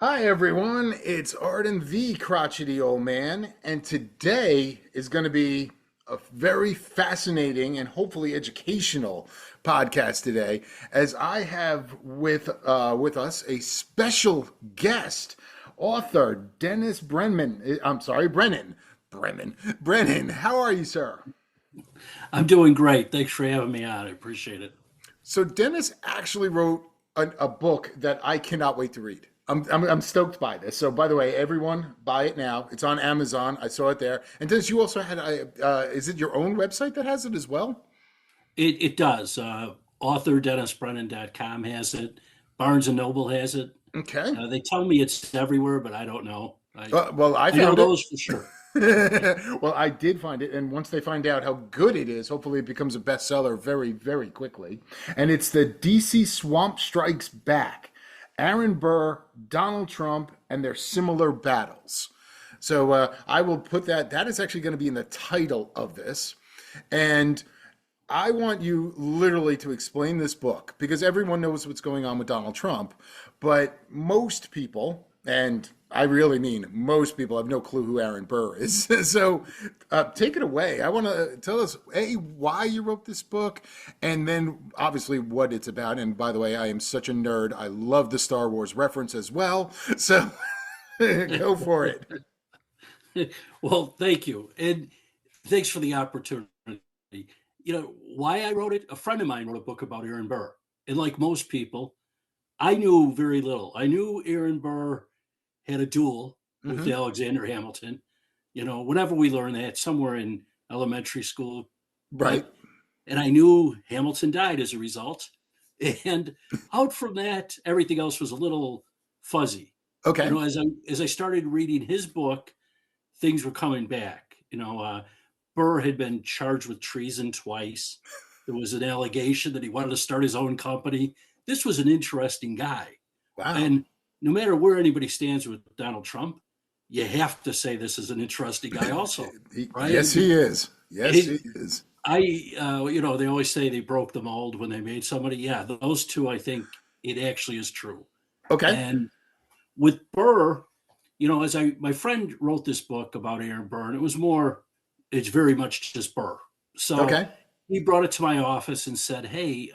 Hi everyone, it's Arden the crotchety old man, and today is going to be a very fascinating and hopefully educational podcast today, as I have with us a special guest, author Dennis Brennan. I'm sorry, Brennan. How are you, sir? I'm doing great. Thanks for having me on. I appreciate it. So Dennis actually wrote a book that I cannot wait to read. I'm stoked by this. So by the way, everyone buy it now. It's on Amazon. I saw it there. And Dennis, you also had is it your own website that has it as well? It does. Author DennisBrennan.com has it. Barnes and Noble has it. Okay. They tell me it's everywhere, but I don't know. Well, I I know found it. those for sure. Well, I did find it, and once they find out how good it is, hopefully it becomes a bestseller very, very quickly. And it's the DC Swamp Strikes Back. Aaron Burr, Donald Trump, and their similar battles. So I will put that. That is actually going to be in the title of this, and I want you literally to explain this book because everyone knows what's going on with Donald Trump, but most people, and I really mean most people, have no clue who Aaron Burr is. So take it away. I want to tell us, A, why you wrote this book, and then obviously what it's about. And by the way, I am such a nerd. I love the Star Wars reference as well. So go for it. Well, thank you. And thanks for the opportunity. Why I wrote it? A friend of mine wrote a book about Aaron Burr. And like most people, I knew very little. I knew Aaron Burr had a duel with Hmm. Alexander Hamilton. Whenever we learned that somewhere in elementary school, Right. but and I knew Hamilton died as a result. And out from that, everything else was a little fuzzy. Okay. As I started reading his book, things were coming back. Burr had been charged with treason twice. There was an allegation that he wanted to start his own company. This was an interesting guy. Wow. And no matter where anybody stands with Donald Trump, you have to say this is an interesting guy, also, right? Yes, he is. Yes, It, he is. they always say they broke the mold when they made somebody. Yeah, those two, I think it actually is true. Okay. And with Burr, as my friend wrote this book about Aaron Burr, and it's very much just Burr. So Okay. he brought it to my office and said, "Hey,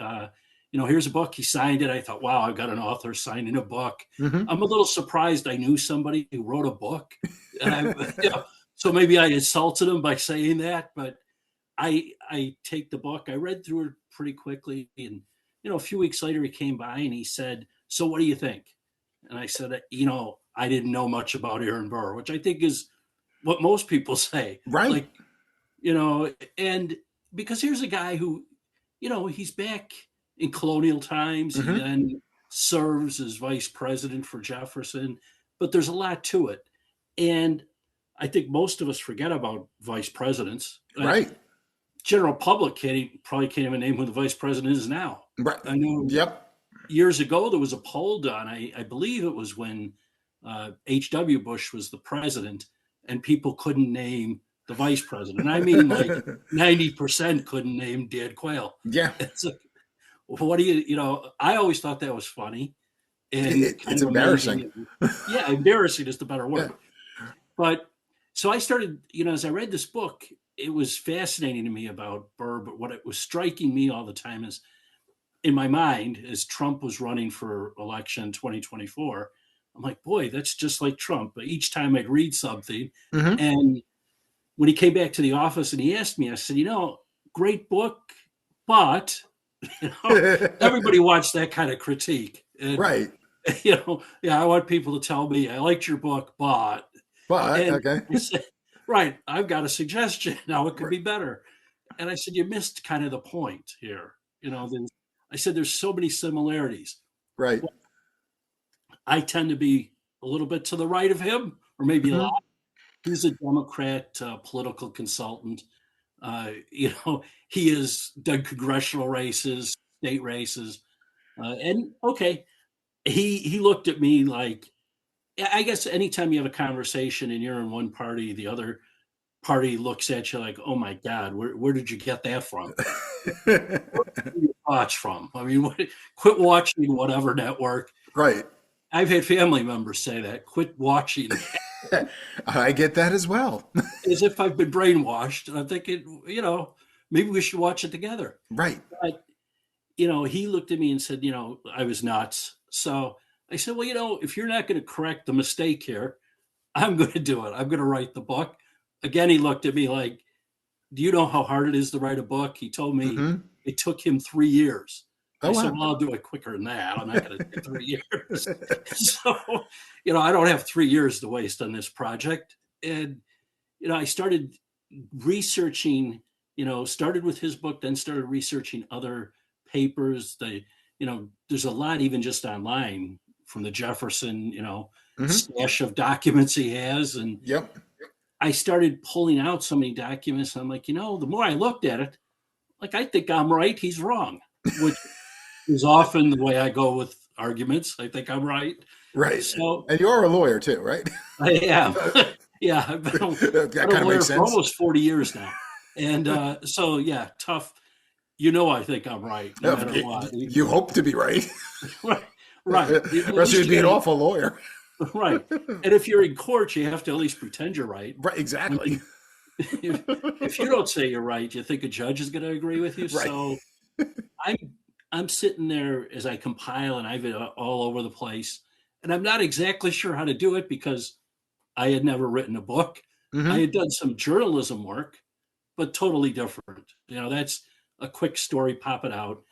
here's a book." He signed it. I thought, "Wow, I've got an author signing a book." Hmm. I'm a little surprised I knew somebody who wrote a book, and so maybe I insulted him by saying that. But I take the book. I read through it pretty quickly, and a few weeks later, he came by and he said, "So, what do you think?" And I said, I didn't know much about Aaron Burr, which I think is what most people say. Right. Like, you know, and because here's a guy who, he's back in colonial times. He Hmm. then serves as vice president for Jefferson, but there's a lot to it. And I think most of us forget about vice presidents. Right. General public probably can't even name who the vice president is now. Right. I know Yep. years ago there was a poll done. I believe it was when H.W. Bush was the president, and people couldn't name the vice president. I mean, like 90% couldn't name Dan Quayle. Yeah. It's like, what do I always thought that was funny and kind It's of embarrassing. amazing. Yeah, embarrassing is the better Yeah. word. But so I started, as I read this book, it was fascinating to me about Burr. But what it was striking me all the time is in my mind, as Trump was running for election 2024, I'm like, boy, that's just like Trump. But each time I'd read something, Hmm. and when he came back to the office and he asked me, I said, great book, but you know, everybody wants that kind of critique. And Right. yeah, I want people to tell me I liked your book, but But and okay. I said, right, I've got a suggestion. Now it could Right. be better. And I said, you missed kind of the point here. I said, there's so many similarities. Right. Well, I tend to be a little bit to the right of him, or maybe a Hmm. lot. He's a Democrat political consultant. He has done congressional races, state races, and okay, he looked at me like, I guess anytime you have a conversation and you're in one party, the other party looks at you like, oh my God, where did you get that from? Where did you watch from? I mean, quit watching whatever network. Right. I've had family members say that. Quit watching I get that as well. as if I've been brainwashed. And I'm thinking, maybe we should watch it together. Right. But, he looked at me and said, I was nuts. So I said, well, if you're not going to correct the mistake here, I'm going to do it. I'm going to write the book. Again, he looked at me like, do you know how hard it is to write a book? He told me Hmm. it took him 3 years. Oh I said, wow. well, I'll do it quicker than that. I'm not going to take 3 years. So, I don't have 3 years to waste on this project. And, I started researching, started with his book, then started researching other papers. There's a lot even just online from the Jefferson, Hmm. stash of documents he has. And Yep. I started pulling out so many documents. And I'm like, the more I looked at it, like, I think I'm right, he's wrong, which is often the way I go with arguments. I think I'm right. Right. So And you're a lawyer too, right? I am. Yeah, I've That been a kind of lawyer makes for sense. almost 40 years now. And so, yeah, tough. I think I'm right no matter what. You hope to be right. Right, right. At Or else least you'd be you an gotta, awful lawyer. right. And if you're in court, you have to at least pretend you're right. Right, I exactly. mean, if you don't say you're right, you think a judge is going to agree with you. Right. So I'm I'm sitting there as I compile, and I've been all over the place, and I'm not exactly sure how to do it because I had never written a book. I Hmm. had done some journalism work, but totally different. That's a quick story, pop it out.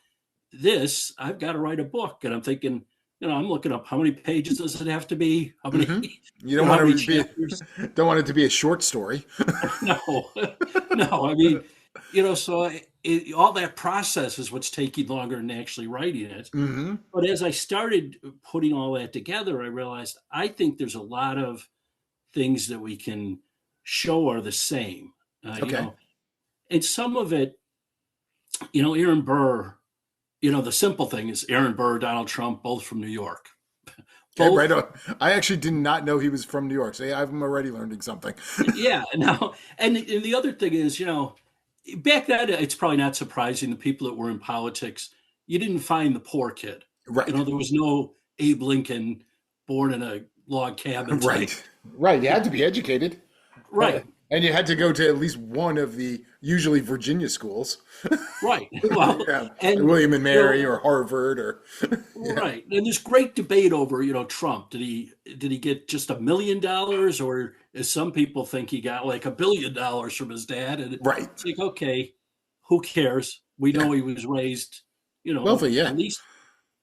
This, I've got to write a book, and I'm thinking, I'm looking up how many pages does it have to be? How many, Hmm. You don't how want many to be chapters? don't want it to be a short story. No, no. So all that process is what's taking longer than actually writing it. Hmm. But as I started putting all that together, I realized I think there's a lot of things that we can show are the same. Okay. And some of it, Aaron Burr, the simple thing is Aaron Burr, Donald Trump, both from New York. Okay, right Both, on. I actually did not know he was from New York. So yeah, I'm already learning something. yeah. No, and the other thing is, back then, it's probably not surprising the people that were in politics, you didn't find the poor kid. Right. There was no Abe Lincoln born in a log cabin type. Right. Right. You had to be educated. Right, And you had to go to at least one of the usually Virginia schools. right. Well, Yeah. and William and Mary or Harvard or yeah. right. And there's great debate over, Trump. Did he get just $1 million, or as some people think he got like $1 billion from his dad? And Right. it's like, okay, who cares? We Yeah. know he was raised, Wealthy, yeah. at least,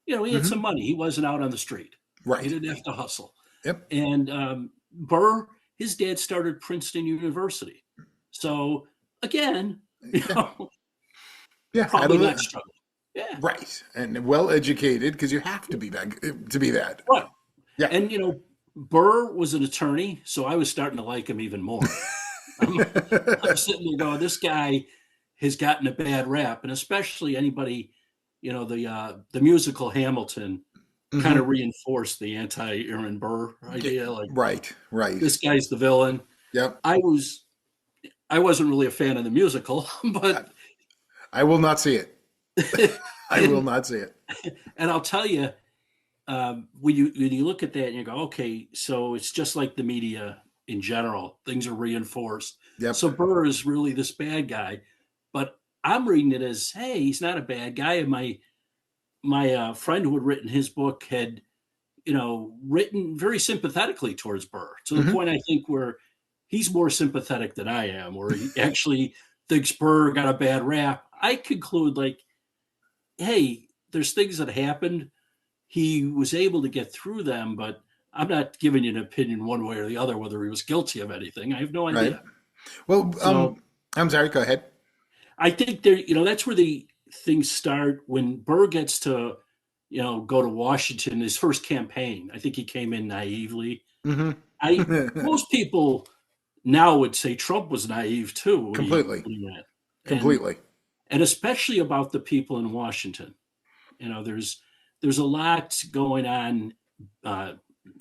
he had some Hmm. money. He wasn't out on the street. He Right. didn't have to hustle. Yep. And Burr, his dad started Princeton University. So again, Yeah. Yeah. Had a probably not struggling. Yeah, right. And well educated because you have to be that. right. Yeah. And Burr was an attorney, so I was starting to like him even more. I'm, I'm sitting there going, this guy has gotten a bad rap, and especially anybody, the musical Hamilton kind Hmm. of reinforced the anti-Aaron Burr idea. Like, Right. Right. this guy's the villain. Yep. I wasn't really a fan of the musical, I, but I will not see it. I will and not see it. and I'll tell you, when you look at that and you go, okay, so it's just like the media in general, things are reinforced. Yep. So Burr is really this bad guy, but I'm reading it as, hey, he's not a bad guy. And my friend who had written his book had, written very sympathetically towards Burr, to the Hmm. point I think where he's more sympathetic than I am, where he actually thinks Burr got a bad rap. I conclude like, hey, there's things that happened. He was able to get through them, but I'm not giving you an opinion one way or the other whether he was guilty of anything. I have no Right. idea. Well, So I'm sorry. Go ahead. I think there, that's where the things start when Burr gets to, go to Washington, his first campaign. I think he came in naively. Hmm. Most people now would say Trump was naive too when he, Completely. when he went. And Completely. and especially about the people in Washington. There's a lot going on. Uh,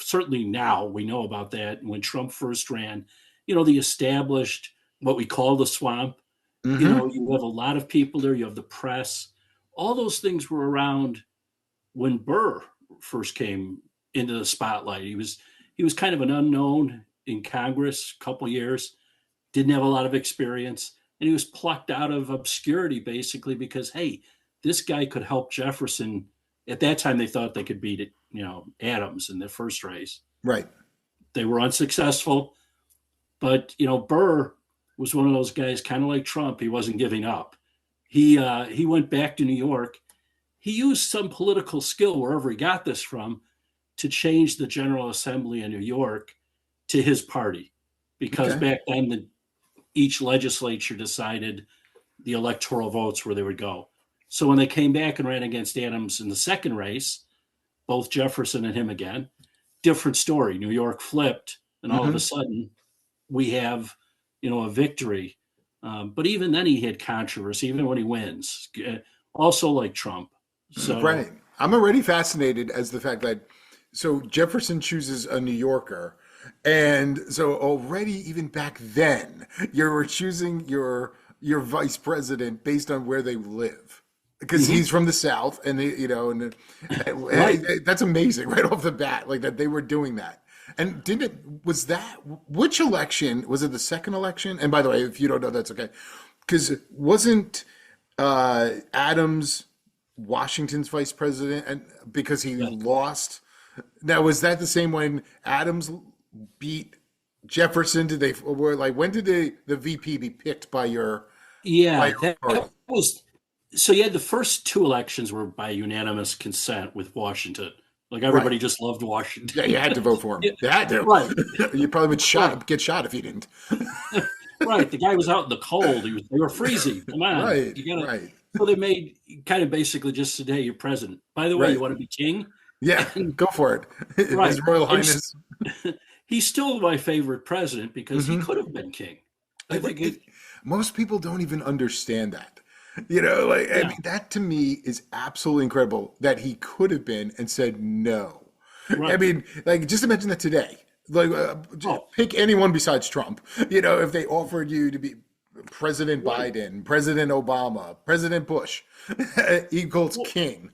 Certainly now we know about that. When Trump first ran, the established what we call the swamp. Hmm. You have a lot of people there. You have the press. All those things were around when Burr first came into the spotlight. He was kind of an unknown in Congress, a couple years, didn't have a lot of experience, and he was plucked out of obscurity basically because hey, this guy could help Jefferson. At that time, they thought they could beat it, Adams in their first race. Right. They were unsuccessful, but Burr was one of those guys, kind of like Trump. He wasn't giving up. He went back to New York. He used some political skill wherever he got this from to change the General Assembly in New York to his party, because Okay. back then each legislature decided the electoral votes where they would go. So when they came back and ran against Adams in the second race, both Jefferson and him again, different story. New York flipped, and all of a Hmm. sudden we have, a victory. But even then, he had controversy, even when he wins. Also, like Trump. So Right. I'm already fascinated as the fact that so Jefferson chooses a New Yorker. And so already even back then, you were choosing your vice president based on where they live. Because mhm, he's from the South, and right, that's amazing right off the bat, like that they were doing that. And didn't it was that which election was it the second election? And by the way, if you don't know, that's okay. Because wasn't Adams Washington's vice president, and because he yeah, lost. Now, was that the same when Adams beat Jefferson? Did they were like when did the VP be picked by yeah. your That party? was so. You had the first two elections were by unanimous consent with Washington. Like Right. everybody just loved Yeah, Washington. you had to vote for him. Yeah, You had to. right, You probably would right, get shot if you didn't. right. The guy was out in the cold. They were freezing. Come on, Right, you gotta. right, So they made kind of basically just said, "Hey, you're president. By the way, you right. want to be king?" Yeah, And go for it. right, His Royal and Highness. he's still my favorite president because he Hmm. could have been king. I think it. Most people don't even understand that. Like I Yeah, mean, that to me is absolutely incredible that he could have been and said no. I right. mean, like just imagine that today. Like, Oh, pick anyone besides Trump. If they offered you to be President right. Biden, President Obama, President Bush equals Well, king.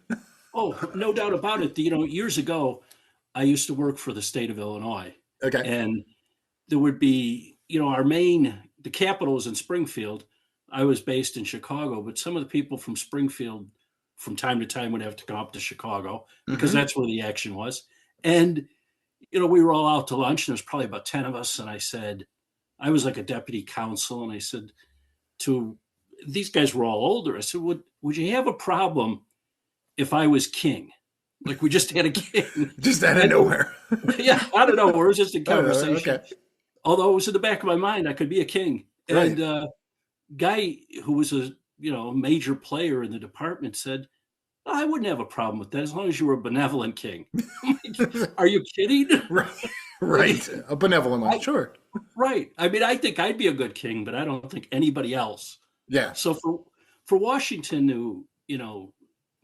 oh, no doubt about it. Years ago, I used to work for the state of Illinois, Okay. and there would be, the capital is in Springfield. I was based in Chicago, but some of the people from Springfield from time to time would have to come up to Chicago because Hmm. that's where the action was. And, we were all out to lunch, and there's probably about 10 of us. And I said, I was like a deputy counsel, and I said to these guys were all older. I said, would you have a problem if I was king? Like we just had a king. Just out of And nowhere. yeah, I don't know. It was just a I don't know. conversation. Okay. Although it was in the back of my mind, I could be a king. Right. And guy who was a major player in the department said, I wouldn't have a problem with that as long as you were a benevolent king. I'm like, are you kidding? Right. Like, Right. A benevolent one. I, Sure. right. I mean, I think I'd be a good king, but I don't think anybody else. Yeah. So for Washington to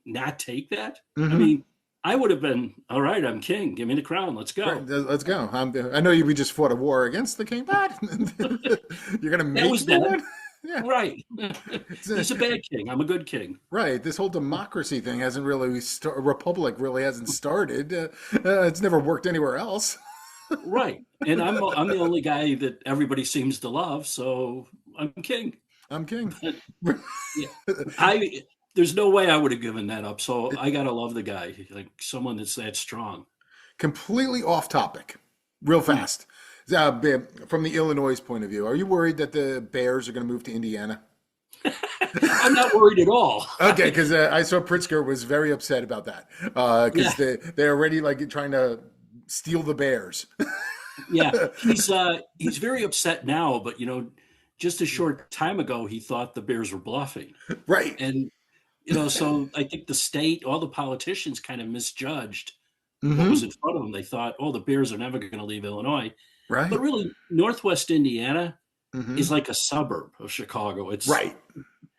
not take that, I Hmm. mean, I would have been all right. I'm king. Give me the crown. Let's Right. go. Let's go. I know we just fought a war against the king, but you're gonna That make was me dead. one. Yeah. Right. It's, He's a bad king. I'm a good king. right. This whole democracy thing hasn't really a republic really hasn't started. It's never worked anywhere else. Right. And I'm the only guy that everybody seems to love, so I'm king. I'm king. But yeah, I there's no way I would have given that up. So I gotta love the guy, like someone that's that strong. Completely off topic, real Hmm. fast. From the Illinois point of view, are you worried that the Bears are going to move to Indiana? I'm not worried at all. Okay, because I saw Pritzker was very upset about that because Yeah, they're already like trying to steal the Bears. yeah. He's very upset now, but just a short time ago he thought the Bears were bluffing. Right. And so I think the state, all the politicians kind of misjudged what was Hmm. in front of them. They thought, oh, the Bears are never going to leave Illinois. But Right. really, Northwest Indiana is Hmm. like a suburb of Chicago. Right.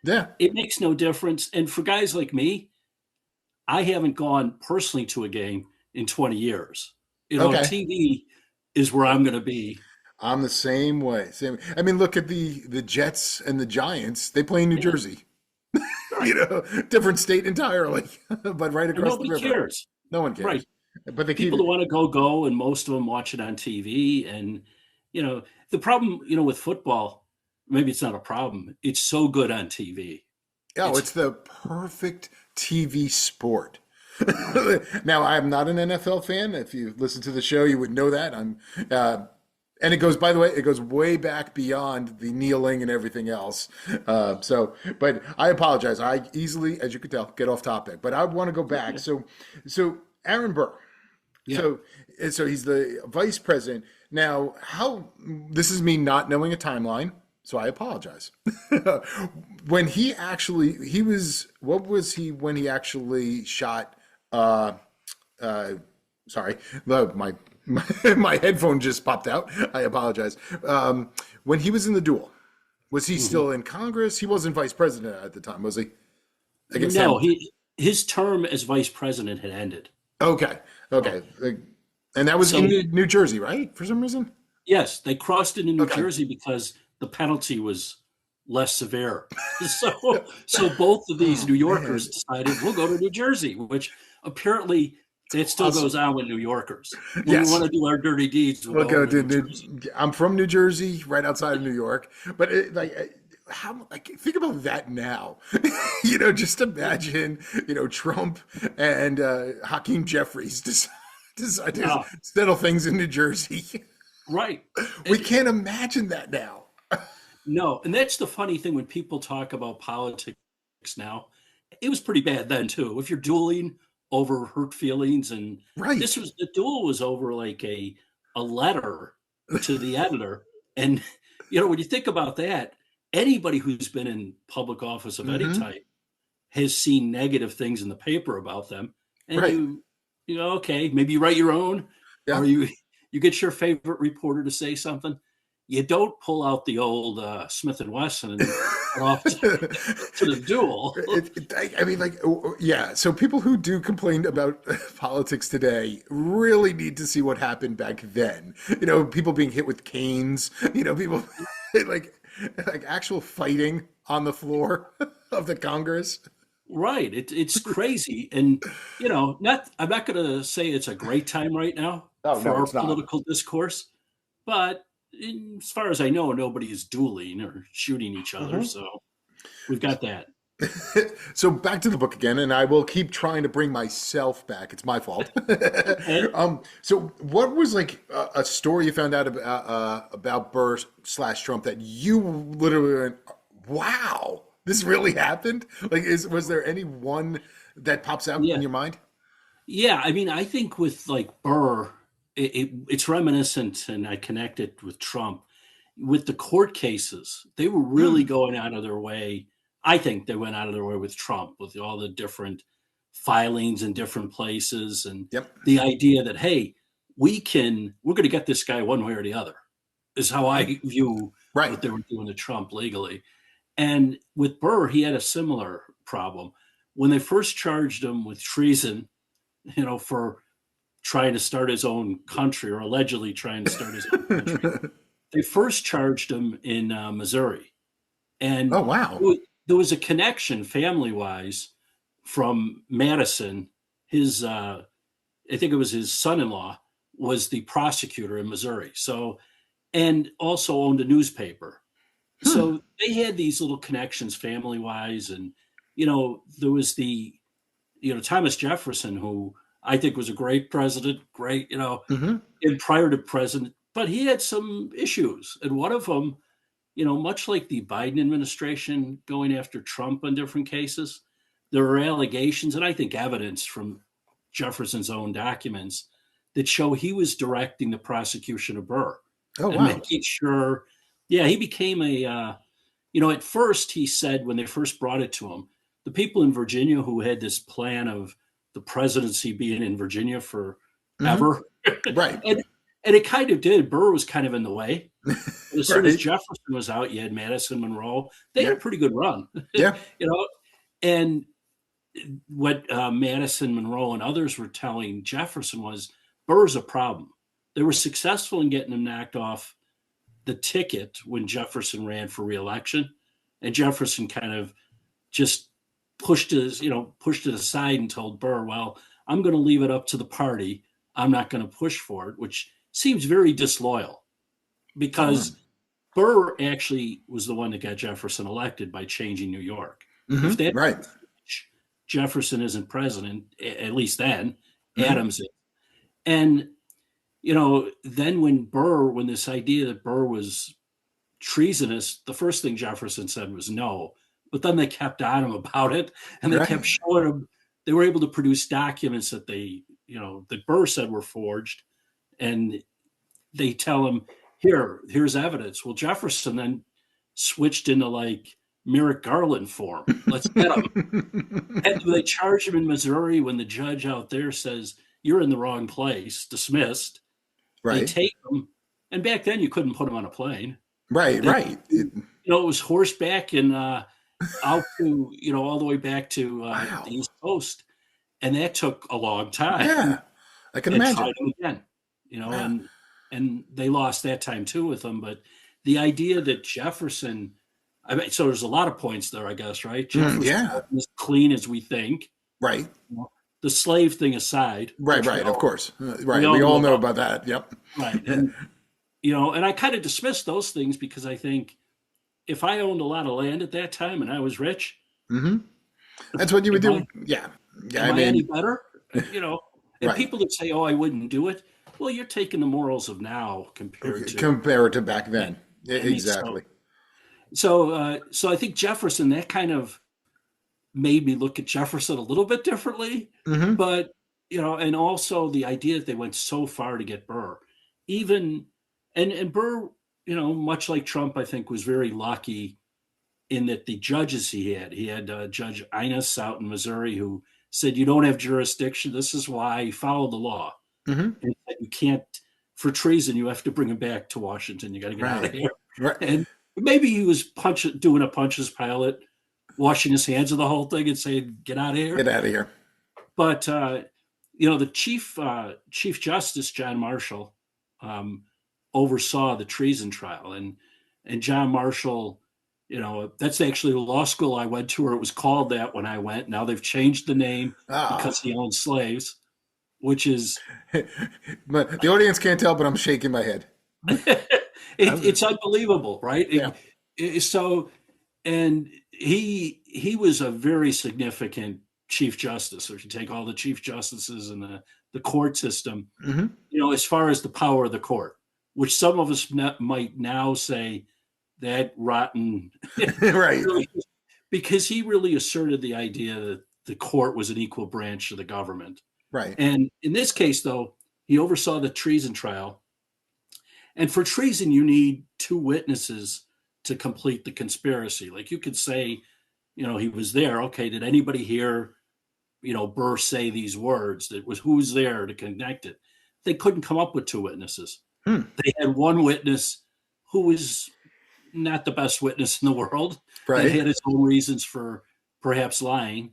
Yeah. It makes no difference. And for guys like me, I haven't gone personally to a game in 20 years. Okay. TV is where I'm going to be. I'm the same way. Same. I mean, look at the Jets and the Giants. They play in New Yeah, Jersey. right. Different state entirely, but right And across the nobody river. cares. No one Right. cares. but they keep People that want to go, and most of them watch it on TV. And you know, the problem, with football, maybe it's not a problem. It's so good on TV. oh, It's it's the perfect TV sport. right. Now, I'm not an NFL fan. If you listen to the show, you would know that. Uh, and it goes, by the way, it goes way back beyond the kneeling and everything else. But I apologize. I easily, as you could tell, get off topic. But I want to go back. So Aaron Burr. Yeah. So, so he's the vice president. Now, how, this is me not knowing a timeline, so I apologize. When what was he when he actually shot, uh, uh, sorry, my headphone just popped out. I apologize. When he was in the duel, was he Mhm. still in Congress? He wasn't vice president at the time, was he? Against No, Hamilton. his term as vice president had ended. Okay, So, okay. And that was in so New Jersey, right? For some reason? yes, they crossed into New Okay. Jersey because the penalty was less severe. So both of these Oh New Yorkers man. decided we'll go to New Jersey, which apparently that still goes Awesome. on with New Yorkers. When we want Yes. to do our dirty deeds, we'll We'll go go over to to New Jersey. I'm from New Jersey, right outside of New York. But how think about that now. Just imagine, Trump and Hakeem Jeffries decide to Ah, settle things in New Jersey. right. We And can't imagine that now. no, and that's the funny thing when people talk about politics now. It was pretty bad then too. If you're dueling over hurt feelings, and Right. the duel was over like a letter to the editor. And when you think about that, anybody who's been in public office of any Hmm. type has seen negative things in the paper about them. And Right. okay, maybe you write your own, Yeah. or you get your favorite reporter to say something. You don't pull out the old Smith and Wesson and head off to the duel. I mean, like, yeah. So people who do complain about politics today really need to see what happened back then. People being hit with canes. People like like actual fighting on the floor of the Congress. Right. It's crazy. And, I'm not going to say it's a great time right now Oh for no, our it's not. political discourse, but as far as I know, nobody is dueling or shooting each other. Mhm. So we've got that. So back to the book again, and I will keep trying to bring myself back. It's my fault. Okay. So what was like a story you found out about Burr slash Trump that you literally went, "Wow, this really happened"? Like, was there any one that pops out in Yeah. your mind? Yeah. I mean, I think with like Burr, it's reminiscent, and I connect it with Trump. With the court cases, they were really Hmm. going out of their way. I think they went out of their way with Trump, with all the different filings in different places, and Yep. the idea that, hey, we're going to get this guy one way or the other, is how Mhm. I view Right. what they were doing to Trump legally. And with Burr, he had a similar problem. When they first charged him with treason, for trying to start his own country, or allegedly trying to start his own country, they first charged him in Missouri. And Oh wow. there was a connection family wise from Madison. His, I think it was his son in law, was the prosecutor in Missouri. So, and also owned a newspaper. Hmm. So they had these little connections family wise. And, there was Thomas Jefferson, who I think was a great president, great, Hmm. and prior to president, but he had some issues. And one of them, much like the Biden administration going after Trump on different cases, there are allegations and I think evidence from Jefferson's own documents that show he was directing the prosecution of Burr Oh and wow. making sure, yeah, he became at first he said when they first brought it to him, the people in Virginia who had this plan of the presidency being in Virginia Hmm. forever, Right. and it kind of did. Burr was kind of in the way. But as soon as Right. Jefferson was out, you had Madison, Monroe. They had Yeah. a pretty good run, Yeah. And what Madison, Monroe, and others were telling Jefferson was Burr's a problem. They were successful in getting him knocked off the ticket when Jefferson ran for reelection, and Jefferson kind of just pushed it aside and told Burr, "Well, I'm going to leave it up to the party. I'm not going to push for it, which seems very disloyal Sure. because Burr actually was the one that got Jefferson elected by changing New York. If that Right. Jefferson isn't president, at least then, Hmm. Adams is. And, then when this idea that Burr was treasonous, the first thing Jefferson said was no. But then they kept on him about it, and they kept Right. showing him. They were able to produce documents that that Burr said were forged, and they tell him, here's evidence. Well, Jefferson then switched into like Merrick Garland form. Let's get him. And they charge him in Missouri when the judge out there says, you're in the wrong place, dismissed. They Right. take him. And back then, you couldn't put him on a plane. Right. They, Right. it was horseback and out to, all the way back to the Wow. East Coast. And that took a long time Yeah. I can and tried imagine. him again, Wow. and they lost that time too with him. But the idea that Jefferson, I mean, so there's a lot of points there, I guess, right? Jefferson Yeah. wasn't as clean as we think. Right. The slave thing aside, Right. which Of course. we Right. all We know all know about, about that. Yep. right? And and I kind of dismiss those things because I think if I owned a lot of land at that time and I was rich, Hmm. That's what you would am I do. Yeah. Yeah. am I I any mean, better? And right. people that say, "Oh, I wouldn't do it," well, you're taking the morals of now compared Okay. to. Compare it to back then. I mean, Exactly. so I think Jefferson, that kind of made me look at Jefferson a little bit differently, Hmm. but and also the idea that they went so far to get Burr, even and Burr, much like Trump, I think was very lucky in that the judges he had Judge Innes out in Missouri who said you don't have jurisdiction. This is why follow the law, Hmm. and you can't for treason. You have to bring him back to Washington. You got to get out of Right. here. Right. And maybe he was doing a punches pilot, washing his hands of the whole thing and saying, "Get out of here." Get out of here. But the Chief Justice John Marshall oversaw the treason trial, and John Marshall, that's actually the law school I went to, or it was called that when I went. Now they've changed the name Ah. because he owned slaves, which is But the audience can't tell, but I'm shaking my head. it's unbelievable, right? Yeah. So, and he was a very significant chief justice. So if you take all the chief justices in the court system, Hmm. as far as the power of the court, which some of us might now say that rotten, Right. because he really asserted the idea that the court was an equal branch of the government. Right. And in this case, though, he oversaw the treason trial. And for treason, you need two witnesses to complete the conspiracy. Like you could say, he was there. Okay, did anybody hear, Burr say these words? That was who's there to connect it. They couldn't come up with two witnesses. Hmm. They had one witness who was not the best witness in the world and Right. had his own reasons for perhaps lying.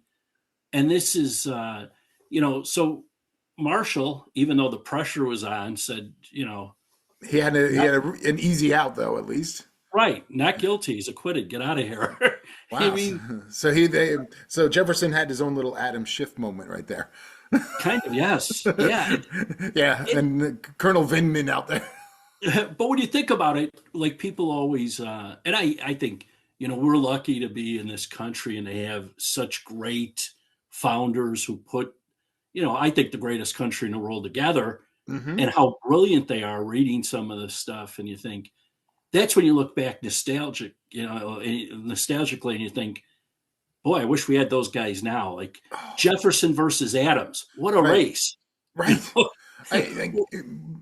And this is, so Marshall, even though the pressure was on, said, not, An easy out though, at least. right, not guilty. He's acquitted. Get out of here. I Wow. mean, So Jefferson had his own little Adam Schiff moment right there. kind of, yes. Yeah. Yeah, It, and Colonel Vindman out there. but when you think about it, like people always, and I think, we're lucky to be in this country and they have such great founders who put, I think the greatest country in the world together Hmm. and how brilliant they are reading some of this stuff. And you think, that's when you look back nostalgically and you think, boy, I wish we had those guys now. Like Oh, Jefferson versus Adams. What a right. race. You Right. know?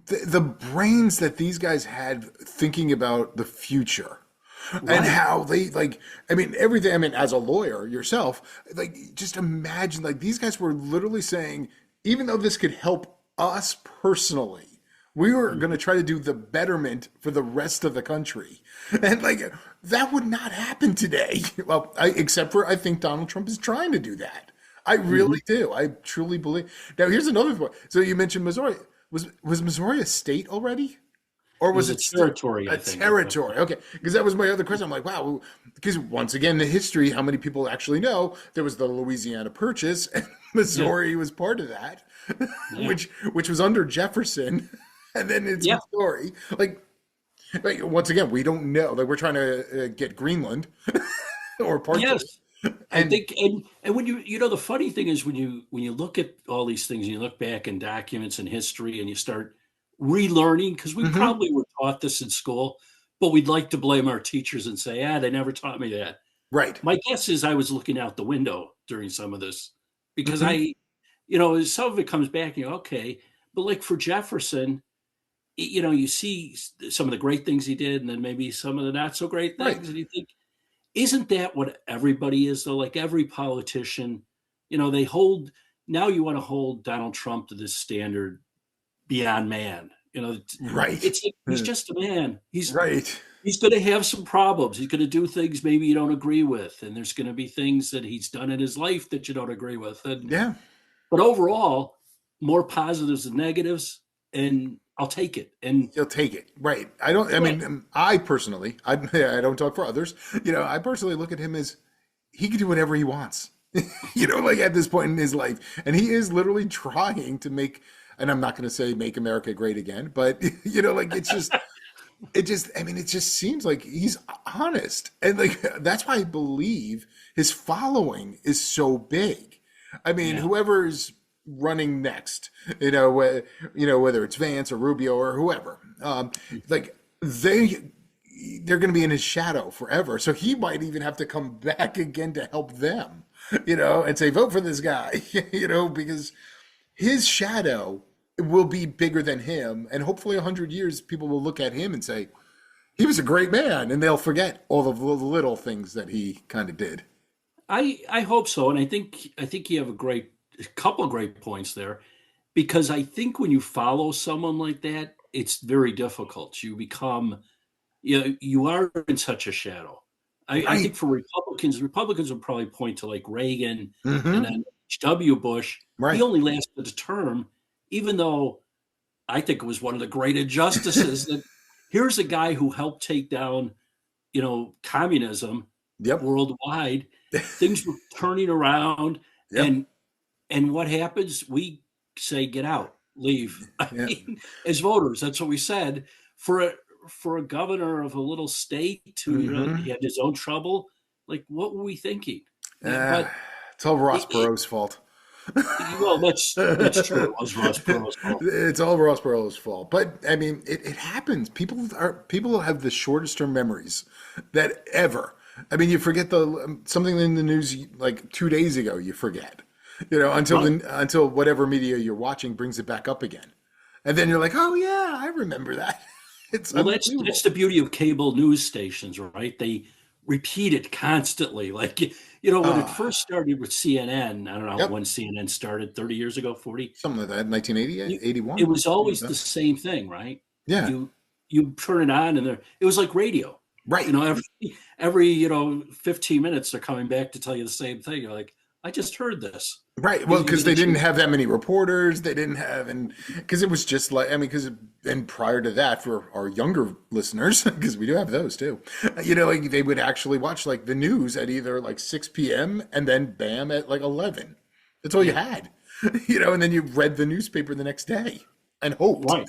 The brains that these guys had thinking about the future and Right. how they I mean, everything. I mean, as a lawyer yourself, just imagine, these guys were literally saying, even though this could help us personally, we were going to try to do the betterment for the rest of the country. And that would not happen today. Well, except for I think Donald Trump is trying to do that. I Mhm. really do. I truly believe. Now, here's another point. So you mentioned Missouri. Was Missouri a state already? Or It was was a it still territory, a I think. At that territory? point. Okay, because that was my other question. I'm like, wow, because once again, the history, how many people actually know there was the Louisiana Purchase, and Yeah, Missouri was part of that, yeah, which was under Jefferson, and then it's yeah. Missouri. Like once again, we don't know. Like we're trying to get Greenland or parts of Yes, it, I and think, and when the funny thing is when you look at all these things, and you look back in documents and history, and you start relearning because we mhm, probably were taught this in school, but we'd like to blame our teachers and say, they never taught me that. right, My guess is I was looking out the window during some of this because hmm some of it comes back, okay, but like for Jefferson, you see some of the great things he did, and then maybe some of the not so great right, things, and you think, isn't that what everybody is though? Like every politician, they hold now you want to hold Donald Trump to this standard beyond man. right, It's like he's just a man. right, He's going to have some problems. He's going to do things maybe you don't agree with, and there's going to be things that he's done in his life that you don't agree with. yeah. But overall, more positives than negatives, and I'll take it. And He'll take it. Right. I don't, I right, mean, I personally, I don't talk for others. I personally look at him as he can do whatever he wants, like at this point in his life. And he is literally trying to make, and I'm not going to say make America great again, but, like it just seems like he's honest. And like, that's why I believe his following is so big. I mean, yeah, whoever's running next, whether it's Vance or Rubio or whoever, like they're going to be in his shadow forever. So he might even have to come back again to help them, and say, vote for this guy, because his shadow will be bigger than him. And hopefully 100 years, people will look at him and say, he was a great man. And they'll forget all the little things that he kind of did. I hope so, and I think you have a couple great points there, because I think when you follow someone like that, it's very difficult. You are in such a shadow. I Right. think for Republicans would probably point to like Reagan and Hmm. then H.W. Bush. He Right. only lasted a term, even though I think it was one of the great injustices that here's a guy who helped take down, communism Yep. worldwide. Things were turning around, Yep. and what happens? We say, "Get out, leave." I Yeah. mean, as voters, that's what we said. For a governor of a little state who he Hmm. had his own trouble, like what were we thinking? Uh, But it's all Ross it, Perot's fault. well, that's true. It was Ross Perot's fault. It's all Ross Perot's fault. But I mean, it happens. People have the shortest term memories that ever. I mean, you forget something in the news like 2 days ago. You forget, Right. until whatever media you're watching brings it back up again, and then you're like, oh yeah, I remember that. It's Well, that's unbelievable. the beauty of cable news stations, right? They repeat it constantly. Like when it Ah, first started with CNN, I don't know yep, when CNN started, 30 years ago, 40. something like that. 1980, You, it 81, was something like always the that. same thing, right? Yeah, You turn it on, and it was like radio. right. Every 15 minutes they're coming back to tell you the same thing. You're like, I just heard this. Right. Well, You because get a they didn't chance. have that many reporters. They didn't have, and because it was just like, I mean, and prior to that, for our younger listeners, because we do have those too, like they would actually watch like the news at either like 6 p.m. and then bam at like 11. That's all you Yeah, had, and then you read the newspaper the next day and hoped, right.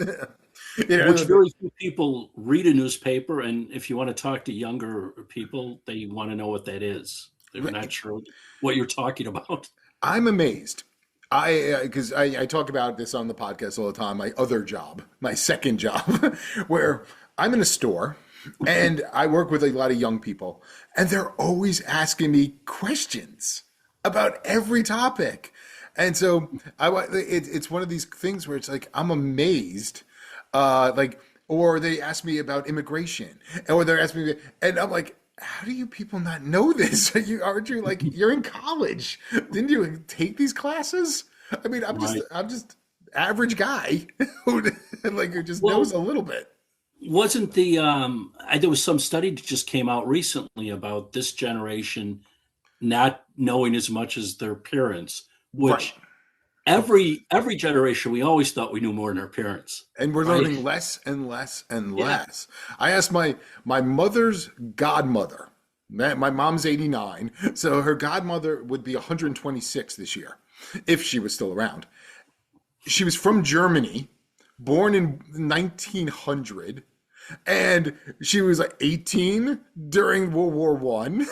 you Which know, very few people read a newspaper, and if you want to talk to younger people, they want to know what that is. They're not that- sure what you're talking about. I'm amazed. Because I talk about this on the podcast all the time, my other job, my second job, where I'm in a store and I work with a lot of young people, and they're always asking me questions about every topic. And so it's one of these things where it's like, I'm amazed. Like, or they ask me about immigration, or they're asking me, and I'm like, how do you people not know this? Aren't you like you're in college? Didn't you take these classes? I mean, Right. I'm just average guy who just knows Well, a little bit. wasn't there was some study that just came out recently about this generation not knowing as much as their parents, Right. which every generation, we always thought we knew more than our parents, And we're right? learning less and less and Yeah. less. I asked my mother's godmother. My mom's 89, so her godmother would be 126 this year, if she was still around. She was from Germany, born in 1900, and she was like 18 during World War One.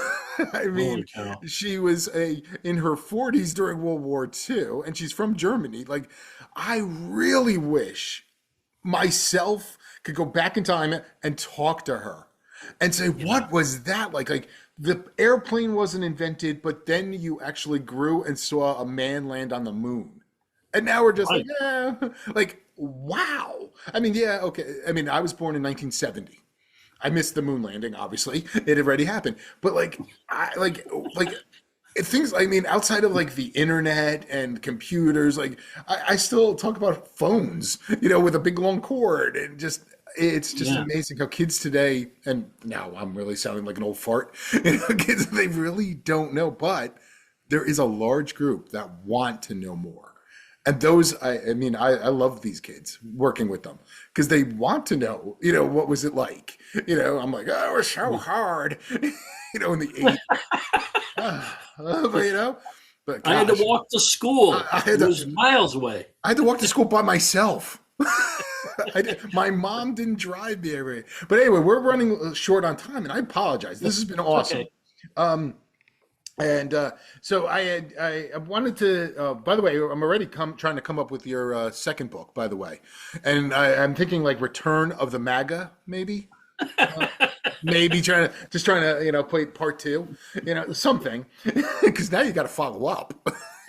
I Holy mean, cow. she was a in her 40s during World War Two, and she's from Germany. Like, I really wish myself could go back in time and talk to her and say, Yeah. what was that like? Like, the airplane wasn't invented, but then you actually grew and saw a man land on the moon. And now we're just like, Right. yeah, like, wow. I mean, yeah, okay. I mean, I was born in 1970. I missed the moon landing, obviously. It already happened. But like things, I mean, outside of like the internet and computers, like I still talk about phones, with a big long cord, and just it's just Yeah. amazing how kids today, and now I'm really sounding like an old fart, kids, they really don't know, but there is a large group that want to know more. And those, I mean, I love these kids working with them because they want to know, what was it like? I'm like, oh, it was so hard, in the eight. But I had to gosh, walk to school. I had It to, was miles away. I had to walk to school by myself. My mom didn't drive me everywhere. But anyway, we're running short on time, and I apologize. This has been It's awesome. okay. Um, and so I wanted to. By the way, I'm already trying to come up with your second book. By the way, and I'm thinking like Return of the MAGA, maybe. Maybe trying to play part two, something, because now you got to follow up.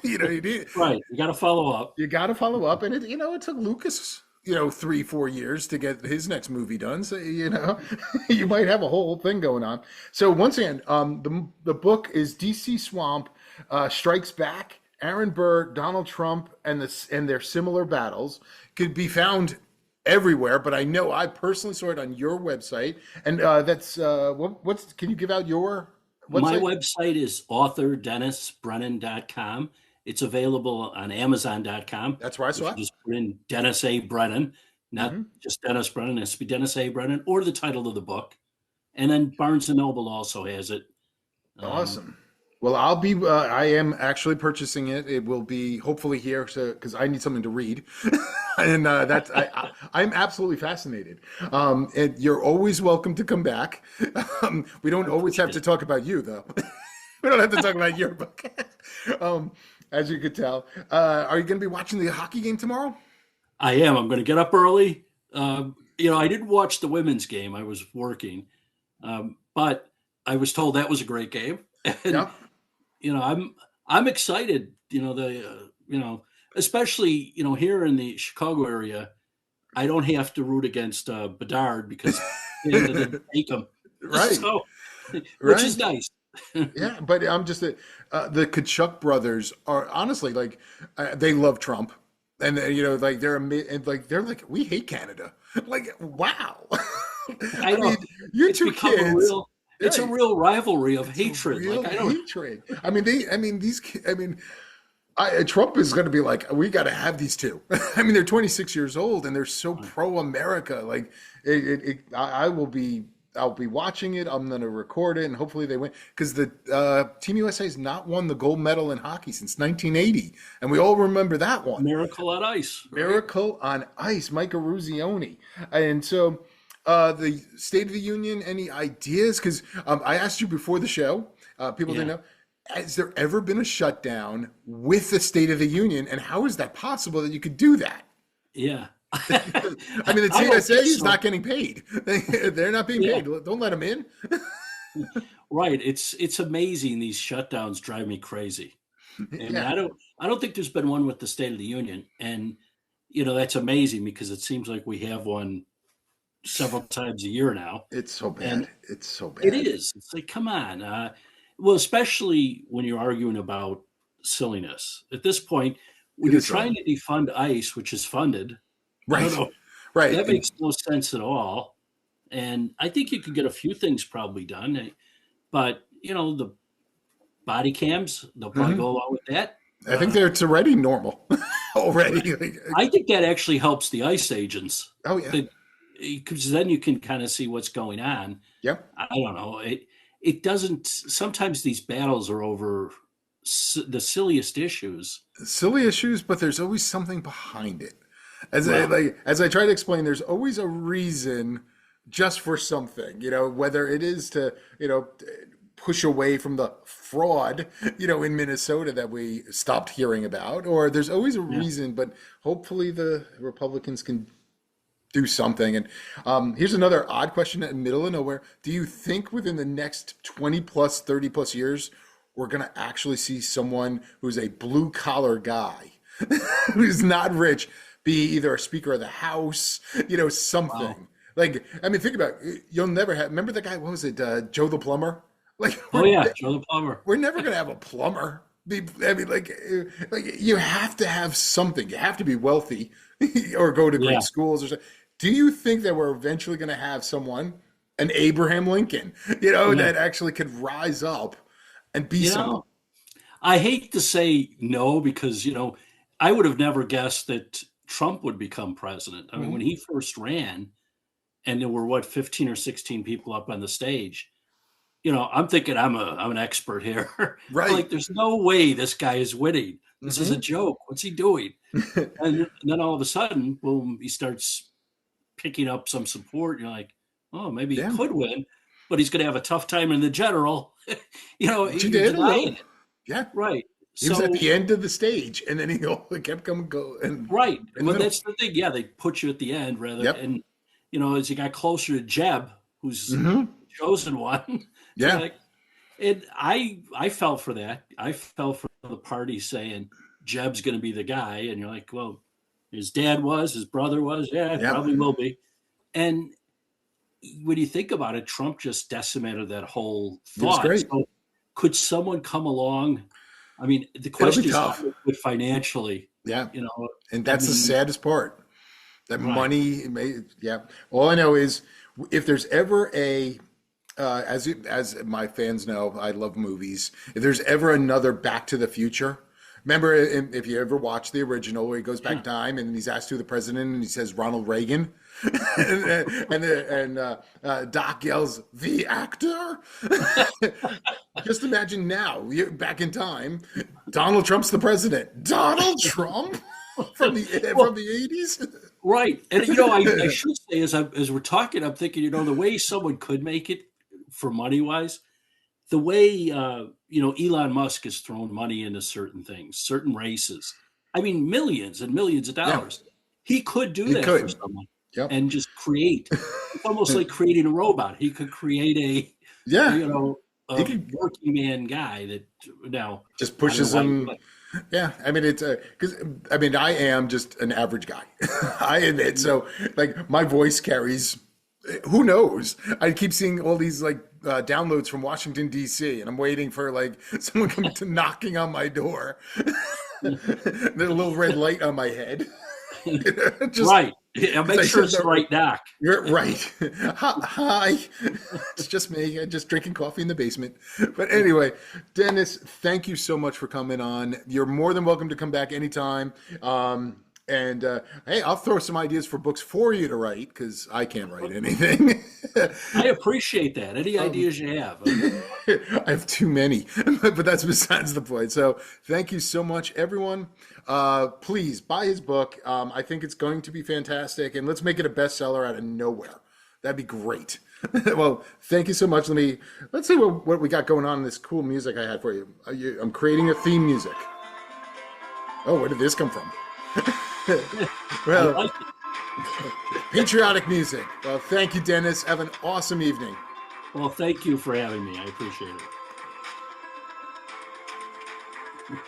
You need Right. You got to follow up. you got to follow up, and it took Lucas 3-4 years to get his next movie done. So you might have a whole thing going on. So once again, the book is DC Swamp Strikes Back. Aaron Burr, Donald Trump, and their similar battles could be found everywhere, but I know I personally saw it on your website, and that's what's. Can you give out your My website? website is authordennisbrennan.com. It's available on amazon.com. That's where I If saw you it. just put in Dennis A. Brennan, not Hmm. just Dennis Brennan, it has to be Dennis A. Brennan or the title of the book. And then Barnes and Noble also has it. Um, Awesome. Well, I am actually purchasing it. It will be hopefully here, so because I need something to read, and I'm absolutely fascinated. And you're always welcome to come back. We I don't always have appreciate to it. talk about you, though. We don't have to talk about your book. um, as you could tell, are you going to be watching the hockey game tomorrow? I am. I'm going to get up early. I didn't watch the women's game. I was working, but I was told that was a great game, and Yep. I'm excited. Especially here in the Chicago area, I don't have to root against Bedard because Canada didn't take him, Right. so which is Right. nice. Yeah, but I'm just the Kachuk brothers are honestly like they love Trump, and like and like they're like we hate Canada. Like, wow. I I mean, know you it's two become a kids, real it's a right? real rivalry of It's a hatred. Like real I don't. hatred. I mean, I mean these. I mean, Trump is going to be like, we got to have these two. I mean, they're 26 years old and they're so pro America. Like, I will be. I'll be watching it. I'm going to record it, and hopefully they win because the Team USA has not won the gold medal in hockey since 1980, and we all remember that one. Miracle on Ice, right? Miracle on Ice, Micah Ruzioni. And so, the State of the Union, any ideas? Because I asked you before the show, people didn't Yeah, know. Has there ever been a shutdown with the State of the Union? And how is that possible that you could do that? yeah. I mean, the I don't TSA think is so. not getting paid. They're not being Yeah, paid. Don't let them in. right. It's amazing. These shutdowns drive me crazy. I mean, Yeah, I don't think there's been one with the State of the Union, and that's amazing because it seems like we have one several times a year now, it's so and bad. It's so it bad. is. It's like, come on. Well, especially when you're arguing about silliness. At this point, when It you're is silly. trying to defund ICE, which is funded, I don't Right. know. Right. That makes no sense at all. And I think you could get a few things probably done, but the body cams, they'll probably Mhm. go along with that. I think Uh, it's already normal. already. I think that actually helps the ICE agents. Oh yeah. Because then you can kind of see what's going on. Yep. I don't know. It doesn't. Sometimes these battles are over the silliest issues. Silly issues, but there's always something behind it. Well, As I try to explain, there's always a reason just for something, whether it is to, push away from the fraud, in Minnesota that we stopped hearing about, or there's always a yeah. reason, but hopefully the Republicans can do something. And here's another odd question in the middle of nowhere. Do you think within the next 20 plus, 30 plus years, we're going to actually see someone who's a blue collar guy who's not rich be either a Speaker of the House, Wow. something? Like, I mean, think about it. You'll never have, remember the guy, what was it, Joe the plumber? Like, Oh yeah, Joe the plumber. we're never going to have a plumber. I mean, like you have to have something. You have to be wealthy or go to Yeah. great schools or something. Do you think that we're eventually going to have someone, an Abraham Lincoln, Yeah. that actually could rise up and be You someone? know, I hate to say no because I would have never guessed that Trump would become president. I mean, when Mhm. he first ran, and there were what 15 or 16 people up on the stage. I'm thinking I'm an expert here. I'm Right. like, there's no way this guy is winning. This is a Hmm. joke. What's he doing? And then all of a sudden, boom, he starts picking up some support. You're like, oh, maybe he Yeah. could win, but he's going to have a tough time in the general. Which he You're did a denying little. it, Yeah. right? He was at So, the end of the stage and then he kept coming, go and right. in the Well, middle. that's the thing. Yeah, they put you at the end rather, Yep. and as he got closer to Jeb, who's Hmm. chosen one, you're Yeah. like, and I fell for that. I fell for the party saying Jeb's going to be the guy, and you're like, well, his dad was, his brother was, yeah, it Yep. probably will be. And when you think about it, Trump just decimated that whole He was thought. great. So could someone come along? I mean, the It'll be question is tough. not good financially. Yeah. You know, And I that's the mean, saddest part. That right? money may, yeah. All I know is if there's ever a as my fans know, I love movies. If there's ever another Back to the Future, remember if you ever watch the original where he goes back Yeah, in time and he's asked who the president and he says Ronald Reagan, and Doc yells the actor. Just imagine now, you're back in time. Donald Trump's the president. Donald Trump from well, the 80s. right. And I should say as we're talking, I'm thinking, the way someone could make it for money wise, the way Elon Musk has thrown money into certain things, certain races. I mean, millions and millions of Yeah, dollars. He could do he that for could. someone Yep. and just create. It's almost like creating a robot. He could create a Yeah, he a could working man guy that now just I don't know pushes why he him. would. Yeah, I mean it's because I mean I am just an average guy. I admit. So like my voice carries. Who knows? I keep seeing all these like downloads from Washington D.C. and I'm waiting for like someone coming to knocking on my door. There's a little red light on my head. Just Right. Yeah, because make I sure said it's the that right. right doc. You're right. Hi. It's just me. I'm just drinking coffee in the basement. But anyway, Dennis, thank you so much for coming on. You're more than welcome to come back anytime. And hey, I'll throw some ideas for books for you to write because I can't write anything. I appreciate that. Any um, ideas you have? I have too many, but that's besides the point. So thank you so much, everyone. Please buy his book. I think it's going to be fantastic, and let's make it a bestseller out of nowhere. That'd be great. Well, thank you so much. Let's see what we got going on in this cool music I had for you. I'm creating a theme music. Oh, where did this come from? I Well, like it. patriotic music. Well, thank you, Dennis. Have an awesome evening. Well, thank you for having me. I appreciate it.